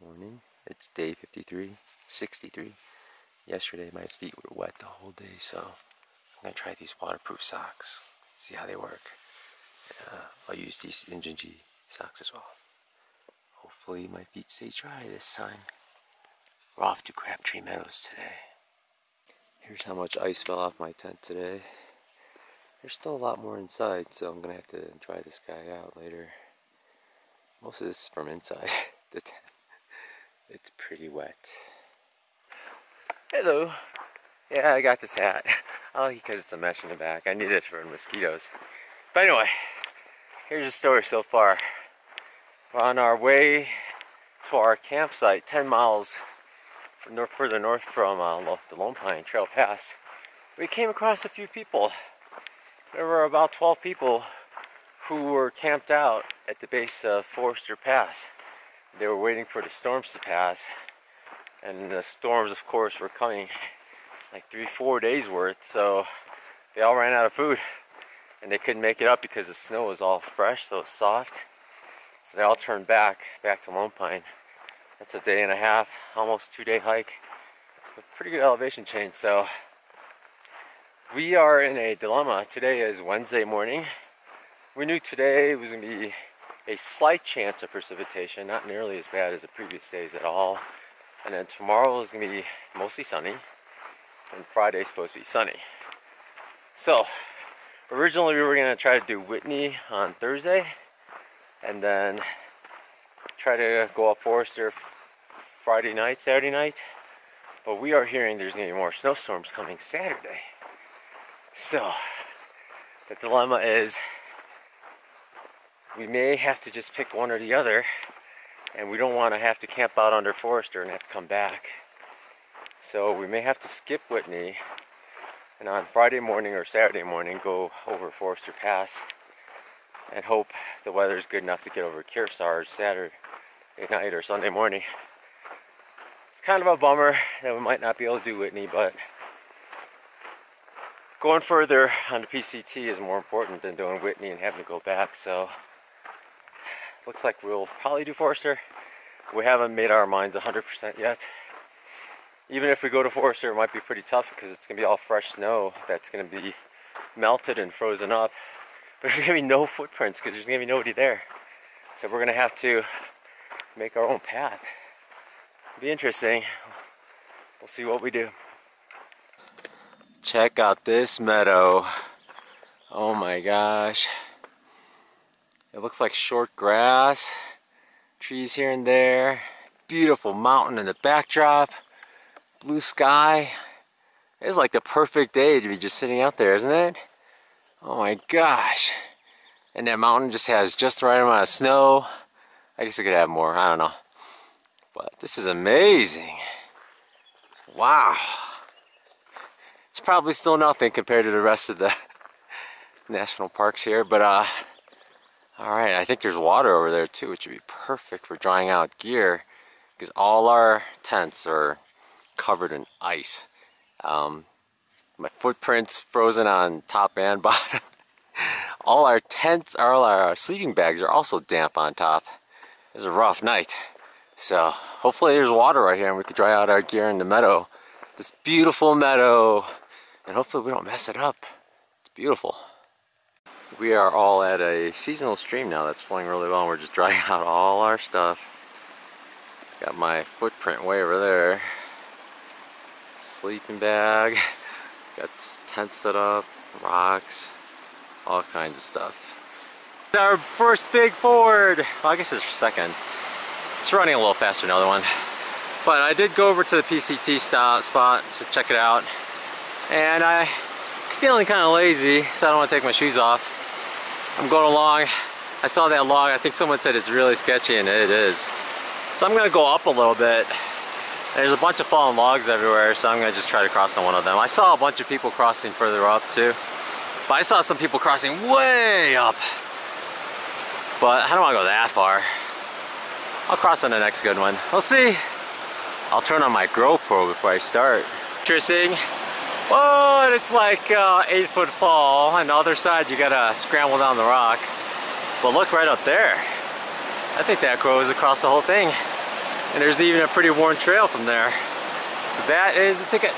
Morning. It's day 53, 63. Yesterday my feet were wet the whole day, so I'm gonna try these waterproof socks, see how they work. I'll use these Engine G socks as well. Hopefully my feet stay dry this time. We're off to Crabtree Meadows today. Here's how much ice fell off my tent today. There's still a lot more inside, so I'm gonna have to dry this guy out later. Most of this is from inside the tent. It's pretty wet. Hello. Yeah, I got this hat. I like it because it's a mesh in the back. I need it for mosquitoes. But anyway, here's the story so far. We're on our way to our campsite, 10 miles further north from the Lone Pine Trail Pass. We came across a few people. There were about 12 people who were camped out at the base of Forester Pass. They were waiting for the storms to pass, and the storms, of course, were coming like 3-4 days worth, so they all ran out of food and they couldn't make it up because the snow was all fresh, so it's soft. So they all turned back to Lone Pine. That's a day and a half, almost 2-day hike with pretty good elevation change. So we are in a dilemma. Today is Wednesday morning. We knew today was going to be a slight chance of precipitation, not nearly as bad as the previous days at all. And then tomorrow is going to be mostly sunny, and Friday is supposed to be sunny. So originally we were going to try to do Whitney on Thursday, and then try to go up Forester Friday night, Saturday night. But we are hearing there's going to be more snowstorms coming Saturday. So the dilemma is we may have to just pick one or the other, and we don't want to have to camp out under Forester and have to come back. So we may have to skip Whitney, and on Friday morning or Saturday morning go over Forester Pass and hope the weather's good enough to get over Kearsarge Saturday night or Sunday morning. It's kind of a bummer that we might not be able to do Whitney, but going further on the PCT is more important than doing Whitney and having to go back. So looks like we'll probably do Forester. We haven't made our minds 100% yet. Even if we go to Forester, it might be pretty tough because it's going to be all fresh snow that's going to be melted and frozen up. But there's going to be no footprints because there's going to be nobody there. So we're going to have to make our own path. It'll be interesting. We'll see what we do. Check out this meadow. Oh my gosh. It looks like short grass, trees here and there, beautiful mountain in the backdrop, blue sky. It's like the perfect day to be just sitting out there, isn't it? Oh my gosh. And that mountain just has just the right amount of snow. I guess it could have more, I don't know. But this is amazing. Wow. It's probably still nothing compared to the rest of the national parks here, but alright, I think there's water over there too, which would be perfect for drying out gear because all our tents are covered in ice. My footprints frozen on top and bottom. All our tents, all our sleeping bags are also damp on top. It was a rough night. So hopefully there's water right here and we can dry out our gear in the meadow. This beautiful meadow. And hopefully we don't mess it up. It's beautiful. We are all at a seasonal stream now that's flowing really well, and we're just drying out all our stuff. Got my footprint way over there. Sleeping bag. Got tent set up, rocks, all kinds of stuff. Our first big Ford. Well, I guess it's second. It's running a little faster than the other one. But I did go over to the PCT spot to check it out. And I'm feeling kind of lazy, so I don't want to take my shoes off. I'm going along. I saw that log. I think someone said it's really sketchy, and it is. So I'm going to go up a little bit. There's a bunch of fallen logs everywhere, so I'm going to just try to cross on one of them. I saw a bunch of people crossing further up too. But I saw some people crossing way up. But I don't want to go that far. I'll cross on the next good one. We'll see. I'll turn on my GoPro before I start. Interesting. Oh, and it's like 8-foot fall. On the other side, you gotta scramble down the rock. But look right up there. I think that goes across the whole thing. And there's even a pretty worn trail from there. So that is the ticket.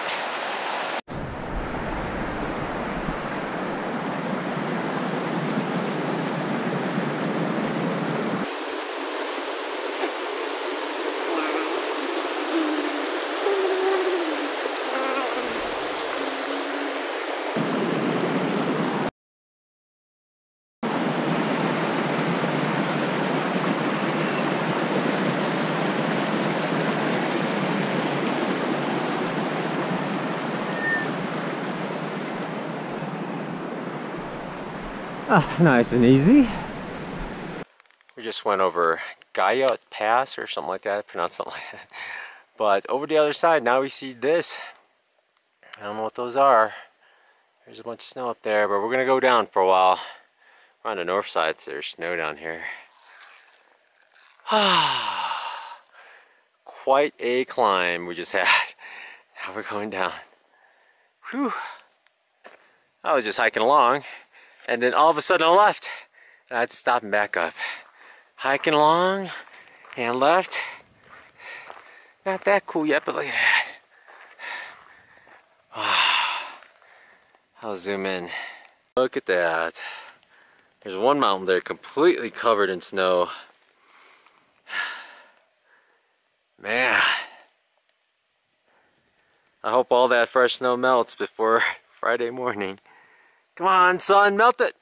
Nice and easy. We just went over Gaia Pass or something like that. I pronounced something like that. But over the other side, now we see this. I don't know what those are. There's a bunch of snow up there, but we're gonna go down for a while. We're on the north side, so there's snow down here. Quite a climb we just had. Now we're going down. Whew. I was just hiking along, and then all of a sudden I left, and I had to stop and back up. Hiking along, and left. Not that cool yet, but look at that. I'll zoom in. Look at that. There's one mountain there completely covered in snow. Man. I hope all that fresh snow melts before Friday morning. Come on, sun, melt it!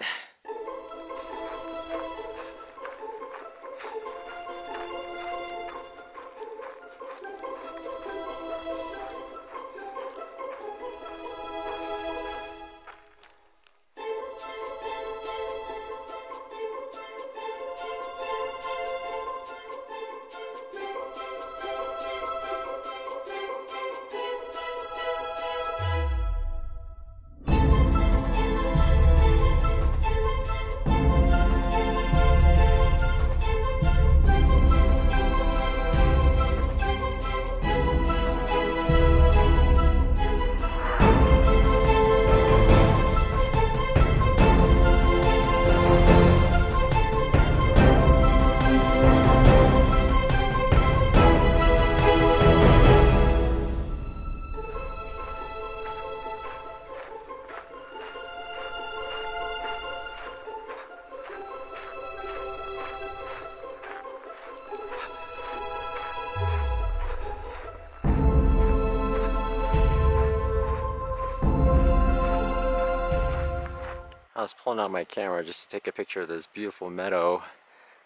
I was pulling out my camera just to take a picture of this beautiful meadow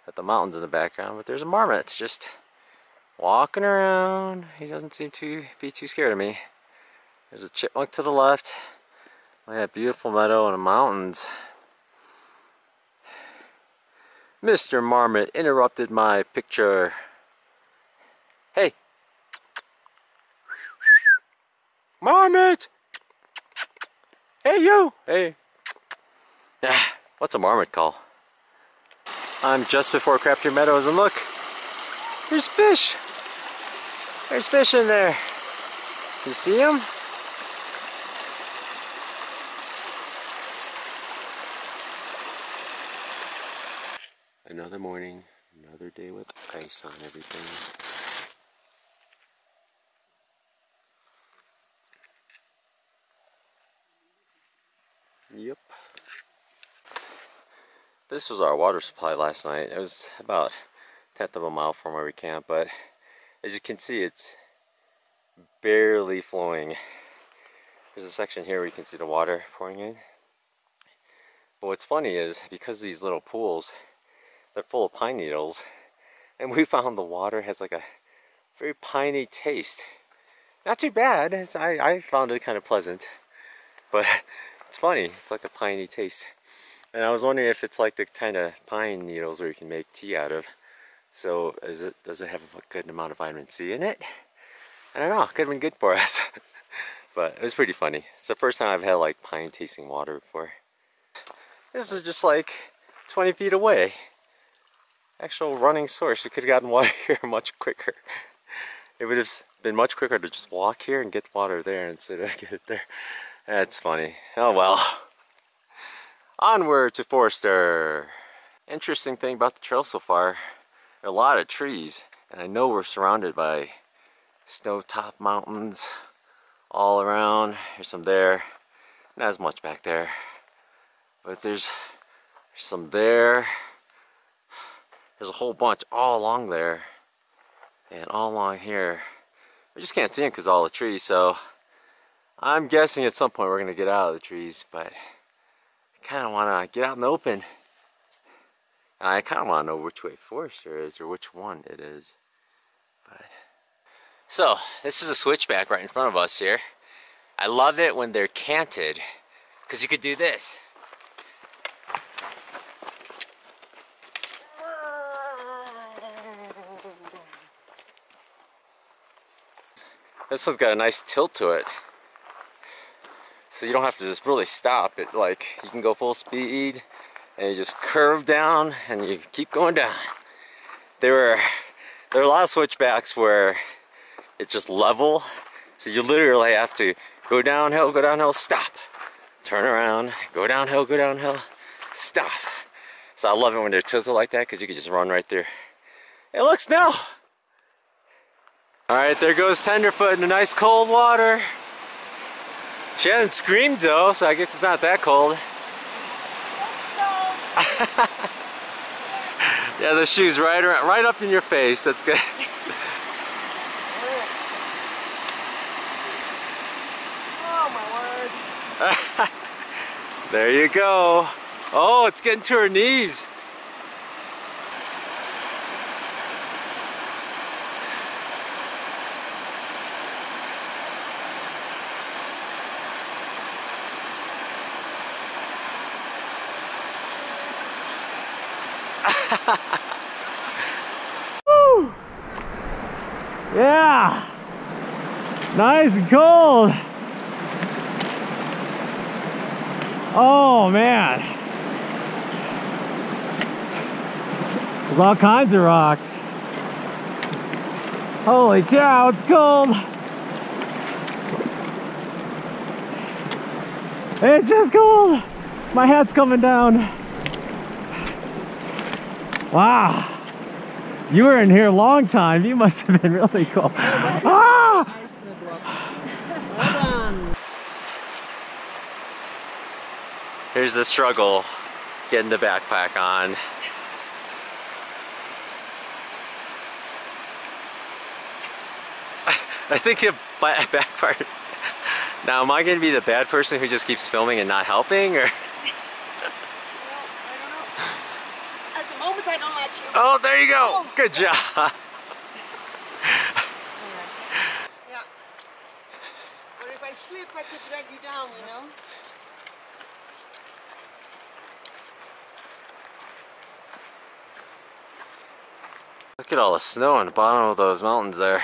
with the mountains in the background, but there's a marmot just walking around. He doesn't seem to be too scared of me. There's a chipmunk to the left. Look at that beautiful meadow and the mountains. Mr. Marmot interrupted my picture. Hey! Marmot! Hey you! Hey! What's a marmot call? I'm just before Crabtree Meadows and look! There's fish! There's fish in there! You see them? Another morning, another day with ice on everything. Yep. This was our water supply last night. It was about a tenth of a mile from where we camped, but as you can see, it's barely flowing. There's a section here where you can see the water pouring in. But what's funny is, because these little pools, they're full of pine needles, and we found the water has like a very piney taste. Not too bad. I found it kind of pleasant, but it's funny. It's like a piney taste. And I was wondering if it's like the kind of pine needles where you can make tea out of. So does it have a good amount of vitamin C in it? I don't know. It could have been good for us. But it was pretty funny. It's the first time I've had like pine tasting water before. This is just like 20 feet away. Actual running source. We could have gotten water here much quicker. It would have been much quicker to just walk here and get water there instead of get it there. That's funny. Oh well. Onward to Forster. Interesting thing about the trail so far, there are a lot of trees. And I know we're surrounded by snow-top mountains all around. There's some there, not as much back there, but there's some there. There's a whole bunch all along there and all along here. We just can't see them because of all the trees, so I'm guessing at some point we're going to get out of the trees, but I kind of want to get out in the open. And I kind of want to know which way Forester is or which one it is. But so this is a switchback right in front of us here. I love it when they're canted because you could do this. This one's got a nice tilt to it, so you don't have to just really stop it. Like, you can go full speed and you just curve down and you keep going down. There are a lot of switchbacks where it's just level, so you literally have to go downhill, stop, turn around, go downhill, stop. So I love it when they're tilted like that because you can just run right through. Hey, look, snow! Alright, there goes Tenderfoot in the nice cold water. She hasn't screamed though, so I guess it's not that cold. Yeah, the shoe's right up in your face. That's good. Oh my word. There you go. Oh, it's getting to her knees. Woo! Yeah, nice and cold. Oh man, there's all kinds of rocks. Holy cow, it's cold. It's just cold. My hat's coming down. Wow, you were in here a long time. You must have been really cold. Ah! Here's the struggle getting the backpack on. I think the back part. Now, am I going to be the bad person who just keeps filming and not helping, or? I don't like you. Oh, there you go. Oh. Good job. Yeah. But if I slip, I could drag you down, you know? Look at all the snow on the bottom of those mountains there.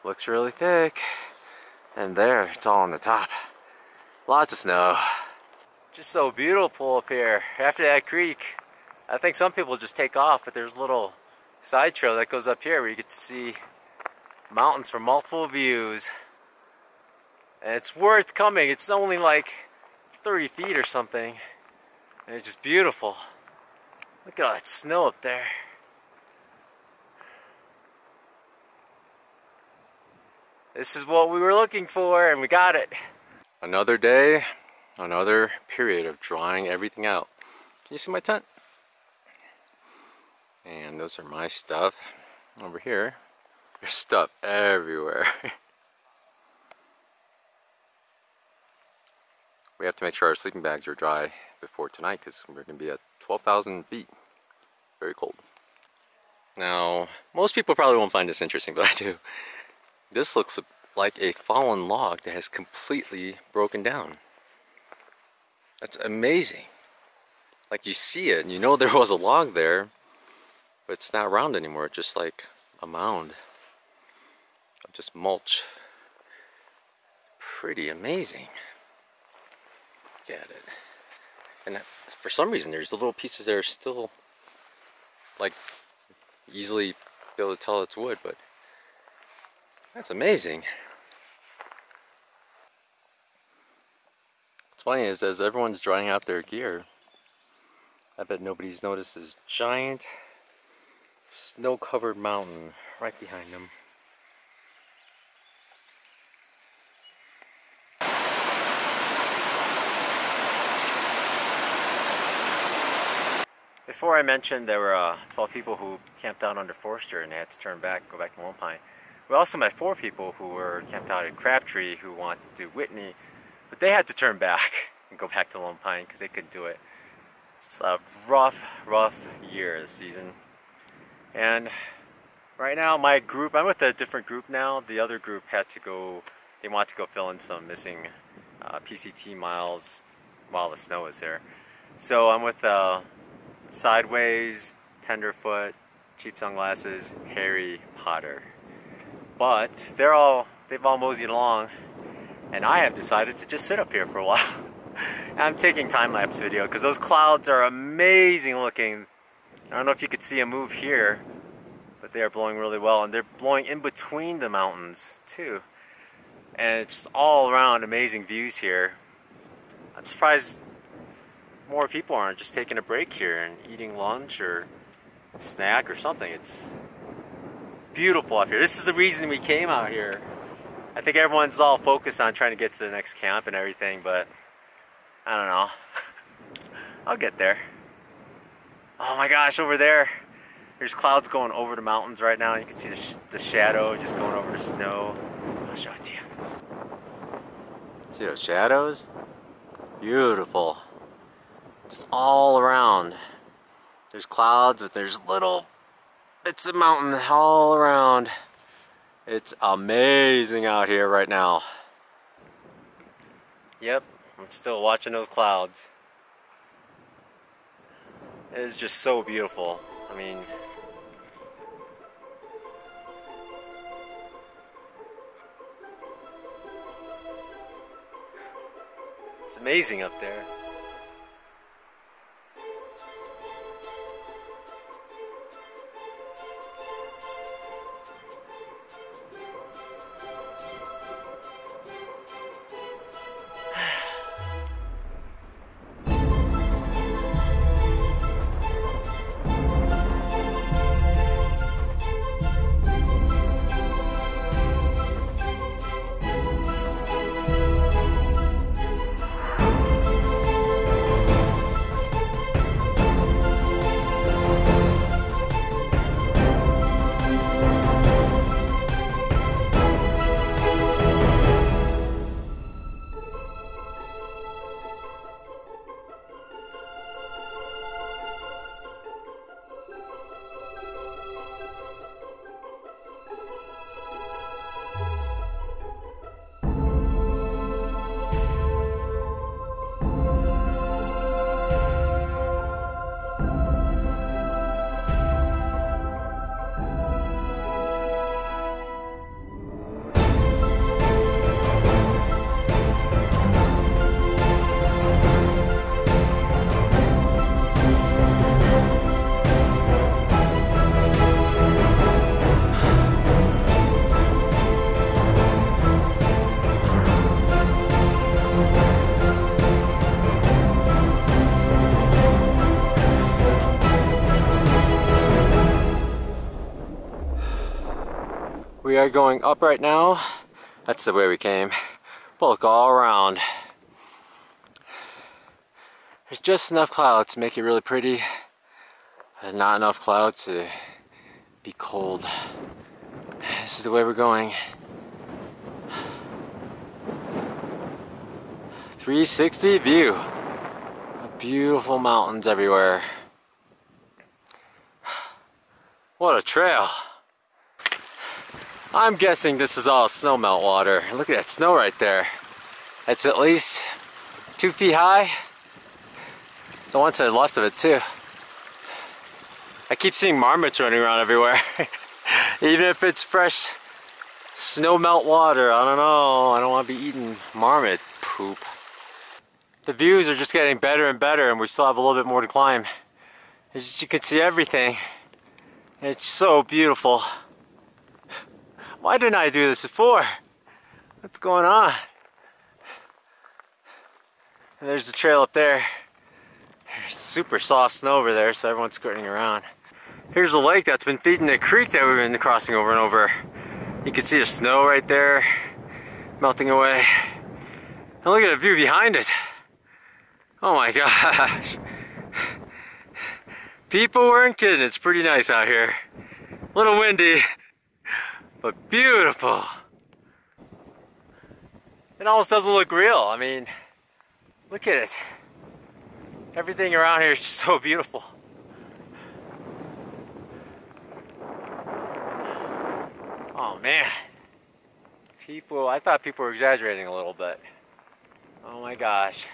Looks really thick. And there, it's all on the top. Lots of snow. Just so beautiful up here. After that creek, I think some people just take off, but there's a little side trail that goes up here where you get to see mountains from multiple views. And it's worth coming. It's only like 30 feet or something. And it's just beautiful. Look at all that snow up there. This is what we were looking for, and we got it. Another day, another period of drying everything out. Can you see my tent? And those are my stuff. Over here, there's stuff everywhere. We have to make sure our sleeping bags are dry before tonight because we're going to be at 12,000 feet. Very cold. Now, most people probably won't find this interesting, but I do. This looks like a fallen log that has completely broken down. That's amazing. Like, you see it and you know there was a log there, but it's not round anymore. It's just like a mound of just mulch. Pretty amazing. Look at it. And for some reason there's little pieces that are still like easily be able to tell it's wood, but that's amazing. What's funny is as everyone's drying out their gear, I bet nobody's noticed this giant Snow-covered mountain right behind them. Before I mentioned there were 12 people who camped out under Forster and they had to turn back and go back to Lone Pine. We also met 4 people who were camped out at Crabtree who wanted to do Whitney, but they had to turn back and go back to Lone Pine because they couldn't do it. It's a rough year this season. And right now my group, I'm with a different group now. The other group had to go, they want to go fill in some missing PCT miles while the snow is here. So I'm with Sideways, Tenderfoot, Cheap Sunglasses, Harry Potter. But they've all moseyed along, and I have decided to just sit up here for a while. I'm taking time-lapse video because those clouds are amazing looking. I don't know if you could see a move here, but they are blowing really well, and they're blowing in between the mountains too. And it's just all around amazing views here. I'm surprised more people aren't just taking a break here and eating lunch or a snack or something. It's beautiful up here. This is the reason we came out here. I think everyone's all focused on trying to get to the next camp and everything, but I don't know. I'll get there. Oh my gosh, over there, there's clouds going over the mountains right now. You can see the shadow just going over the snow. I'll show it to you. See those shadows? Beautiful. Just all around. There's clouds, but there's little bits of mountain all around. It's amazing out here right now. Yep, I'm still watching those clouds. It is just so beautiful. I mean, it's amazing up there. We are going up right now. That's the way we came. But look all around. There's just enough clouds to make it really pretty, and not enough clouds to be cold. This is the way we're going. 360 view. Beautiful mountains everywhere. What a trail. I'm guessing this is all snow melt water. Look at that snow right there. It's at least 2 feet high. The one to the left of it too. I keep seeing marmots running around everywhere. Even if it's fresh snow melt water, I don't know. I don't want to be eating marmot poop. The views are just getting better and better, and we still have a little bit more to climb. As you can see everything. It's so beautiful. Why didn't I do this before? What's going on? And there's the trail up there. There's super soft snow over there, so everyone's skirting around. Here's the lake that's been feeding the creek that we've been crossing over and over. You can see the snow right there melting away. And look at the view behind it. Oh my gosh. People weren't kidding. It's pretty nice out here. A little windy, but beautiful. It almost doesn't look real. I mean, look at it. Everything around here is just so beautiful. Oh man. I thought people were exaggerating a little bit. Oh my gosh.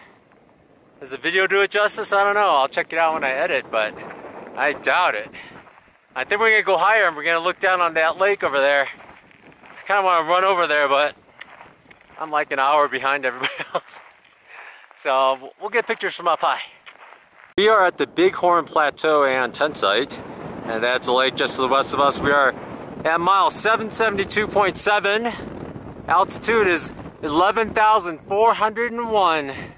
Does the video do it justice? I don't know. I'll check it out when I edit, but I doubt it. I think we're gonna go higher and we're gonna look down on that lake over there. I kinda wanna run over there, but I'm like an hour behind everybody else. So we'll get pictures from up high. We are at the Bighorn Plateau and tent site, and that's a lake just to the west of us. We are at mile 772.7. Altitude is 11,401.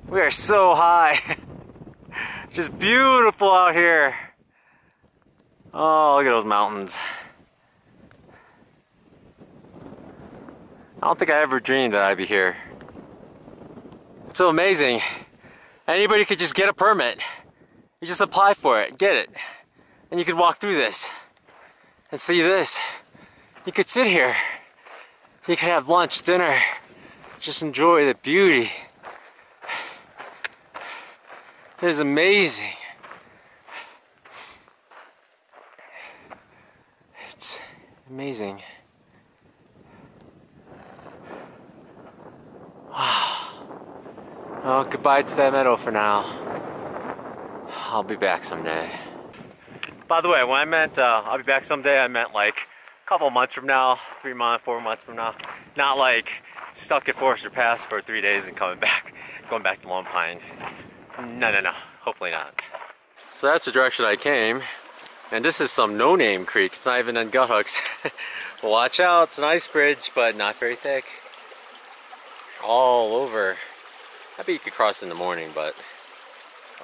We are so high. Just beautiful out here. Oh, look at those mountains. I don't think I ever dreamed that I'd be here. It's so amazing. Anybody could just get a permit. You just apply for it, get it. And you could walk through this and see this. You could sit here. You could have lunch, dinner. Just enjoy the beauty. It is amazing. It's amazing. Wow. Well, goodbye to that meadow for now. I'll be back someday. By the way, when I meant I'll be back someday, I meant like a couple months from now, 3 months, 4 months from now. Not like stuck at Forester Pass for 3 days and coming back, going back to Lone Pine. No, hopefully not. So that's the direction I came, and this is some no-name creek. It's not even in gut hooks. Watch out, it's an ice bridge, but not very thick. All over. I bet you could cross in the morning, but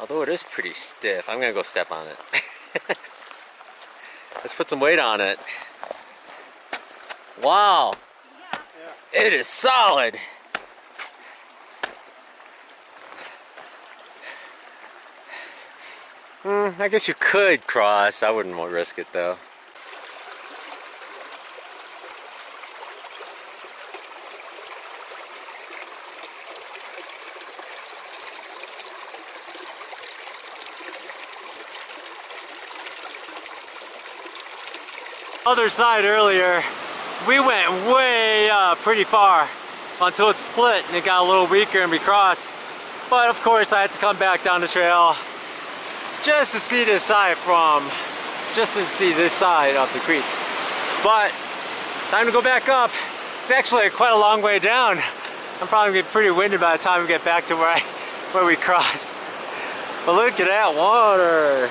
although it is pretty stiff, I'm gonna go step on it. Let's put some weight on it. Wow, it is solid. I guess you could cross. I wouldn't risk it though. Other side earlier, we went way up pretty far until it split and it got a little weaker and we crossed. But of course I had to come back down the trail just to see this side of the creek. But time to go back up. It's actually quite a long way down. I'm probably gonna be pretty winded by the time we get back to where we crossed. But look at that water.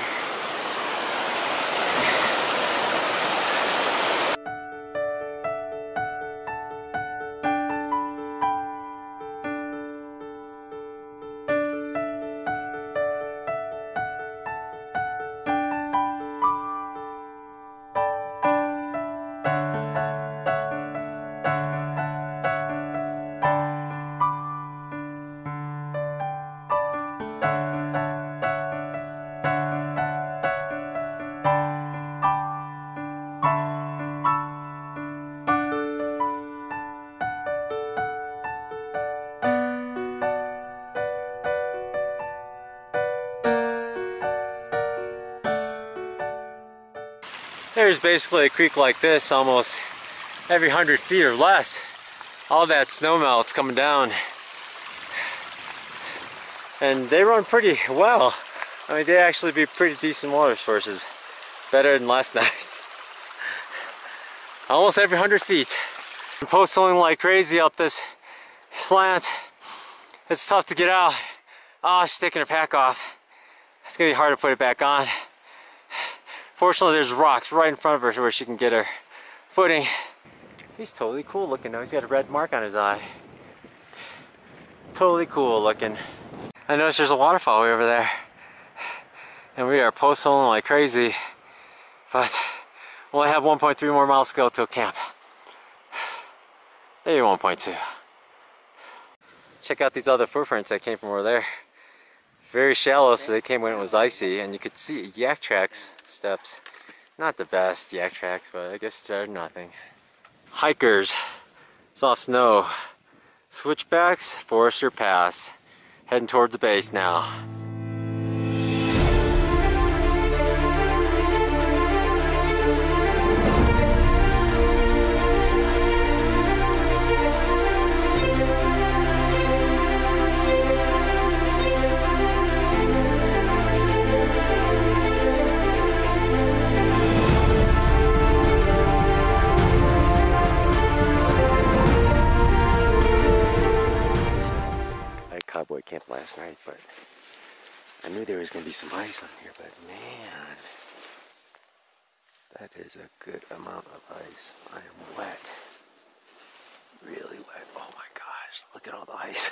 There's basically a creek like this almost every 100 feet or less. All that snow melt's coming down. And they run pretty well. I mean, they actually be pretty decent water sources. Better than last night. Almost every 100 feet. I'm post-holing like crazy up this slant. It's tough to get out. Oh, she's taking her pack off. It's gonna be hard to put it back on. Fortunately, there's rocks right in front of her where she can get her footing. He's totally cool looking though. He's got a red mark on his eye. Totally cool looking. I noticed there's a waterfall way over there. And we are post-holing like crazy. But we'll have 1.3 more miles to go till camp. Maybe 1.2. Check out these other footprints that came from over there. Very shallow, so they came when it was icy, and you could see yak tracks steps. Not the best yak tracks, but I guess they're nothing. Hikers, soft snow, switchbacks, Forester Pass. Heading towards the base now. Cowboy camp last night, but I knew there was going to be some ice on here, but man, that is a good amount of ice. I am wet. Really wet. Oh my gosh, look at all the ice.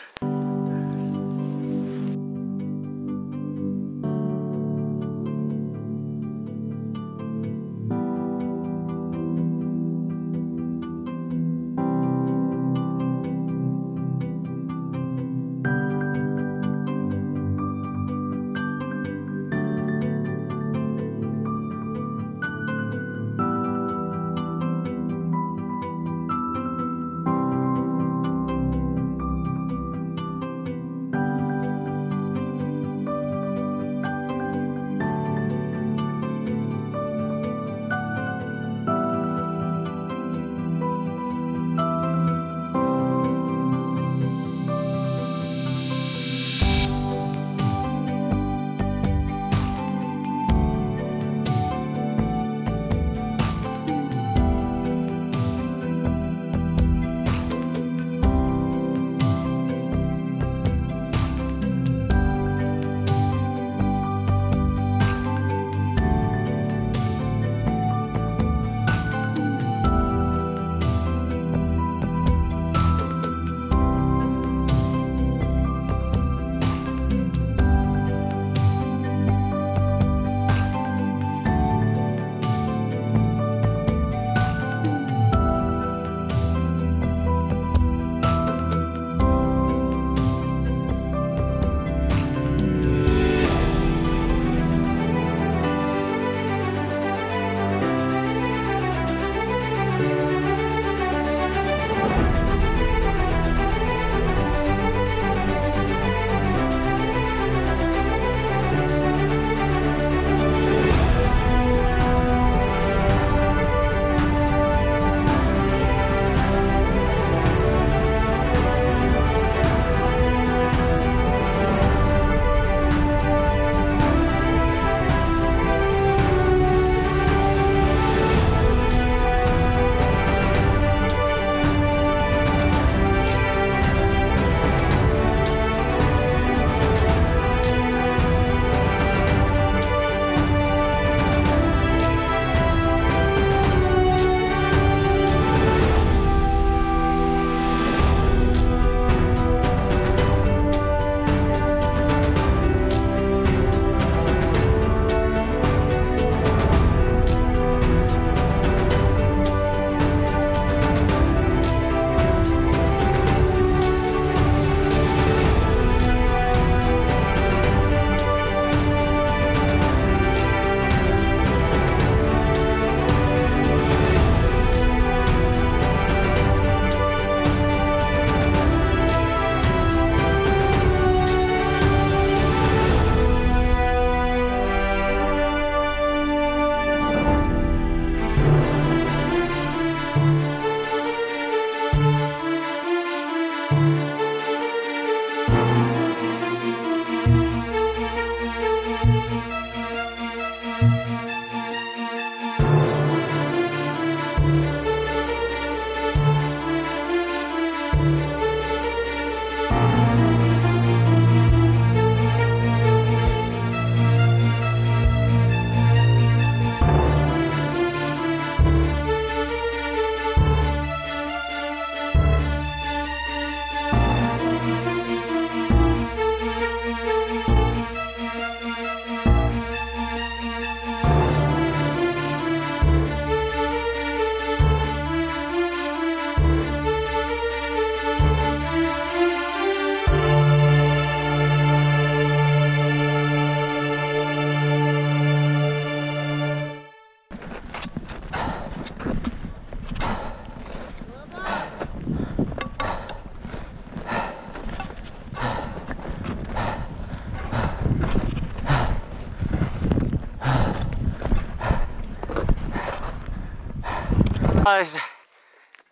Guys,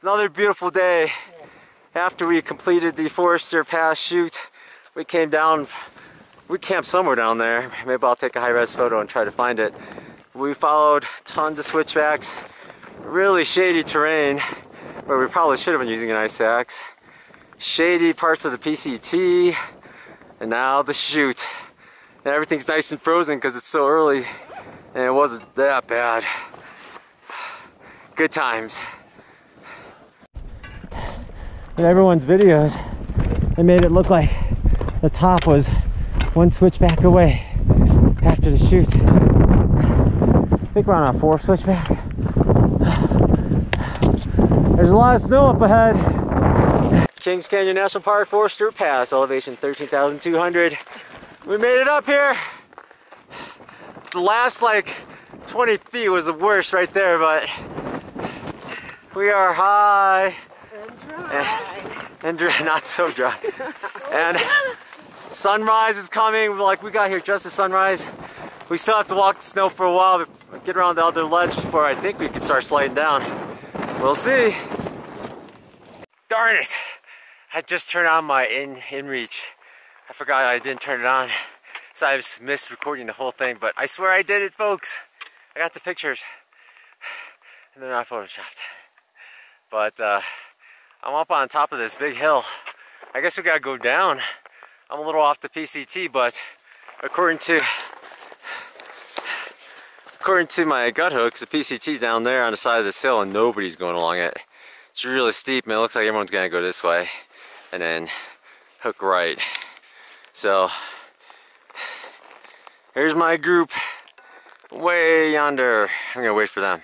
another beautiful day. After we completed the Forester Pass shoot, we came down, we camped somewhere down there. Maybe I'll take a high-res photo and try to find it. We followed tons of switchbacks, really shady terrain where we probably should have been using an ice axe, shady parts of the PCT, and now the shoot. And everything's nice and frozen because it's so early and it wasn't that bad. Good times. In everyone's videos, they made it look like the top was one switchback away after the shoot. I think we're on our 4th switchback. There's a lot of snow up ahead. Kings Canyon National Park, Forester Pass, elevation 13,200. We made it up here. The last like 20 feet was the worst right there, but we are high. And dry, not so dry. And sunrise is coming. Like, we got here just as sunrise. We still have to walk the snow for a while, but get around the other ledge before I think we can start sliding down. We'll see. Darn it! I just turned on my inReach. I forgot I didn't turn it on, so I missed recording the whole thing. But I swear I did it, folks. I got the pictures, and they're not photoshopped. But I'm up on top of this big hill. I guess we gotta go down. I'm a little off the PCT, but according to my gut hooks, the PCT's down there on the side of this hill and nobody's going along it. It's really steep and it looks like everyone's gonna go this way and then hook right. So here's my group way yonder. I'm gonna wait for them.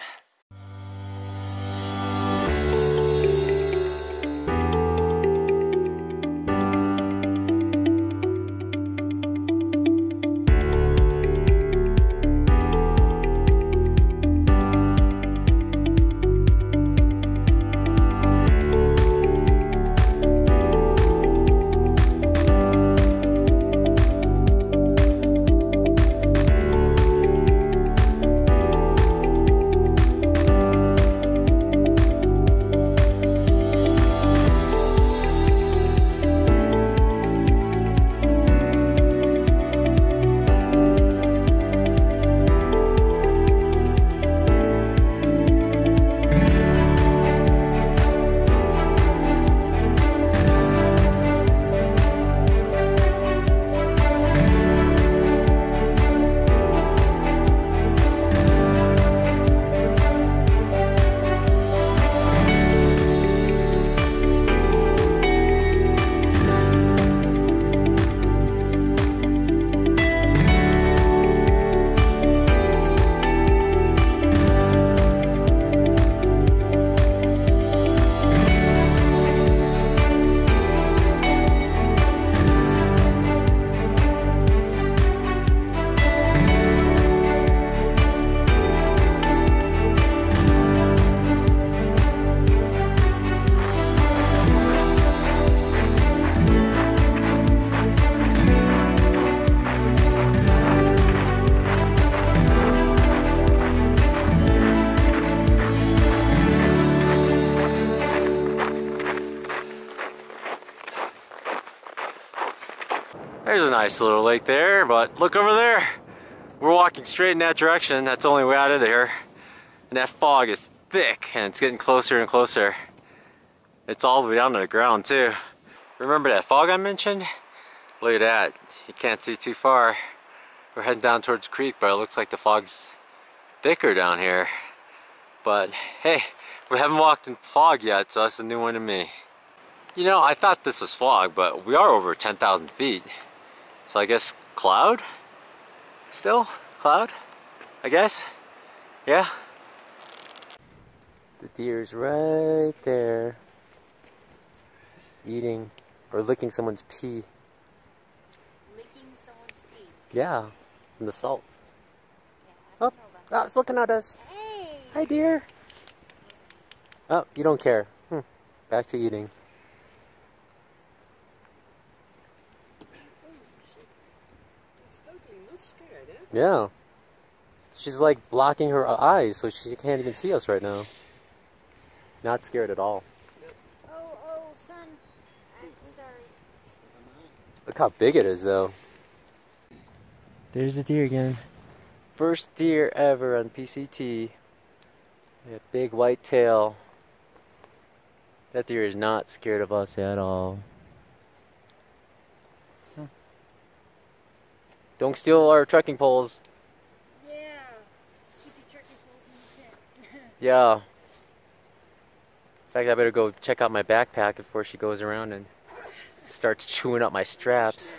There's a nice little lake there, but look over there. We're walking straight in that direction. That's the only way out of there. And that fog is thick and it's getting closer and closer. It's all the way down to the ground too. Remember that fog I mentioned? Look at that. You can't see too far. We're heading down towards the creek, but it looks like the fog's thicker down here. But hey, we haven't walked in fog yet, so that's a new one to me. You know, I thought this was fog, but we are over 10,000 feet. So I guess cloud? Still? Cloud? I guess? Yeah? The deer's right there. Eating or licking someone's pee. Licking someone's pee? Yeah, from the salt. Yeah, Oh, it's looking at us. Hey! Hi, deer. Oh, you don't care. Back to eating. Yeah. She's like blocking her eyes so she can't even see us right now. Not scared at all. Oh, son. I'm sorry. Look how big it is, though. There's a deer again. First deer ever on PCT. That big white tail. That deer is not scared of us at all. Don't steal our trekking poles. Yeah. Keep your turkey poles in the tent. Yeah. In fact, I better go check out my backpack before she goes around and starts chewing up my straps.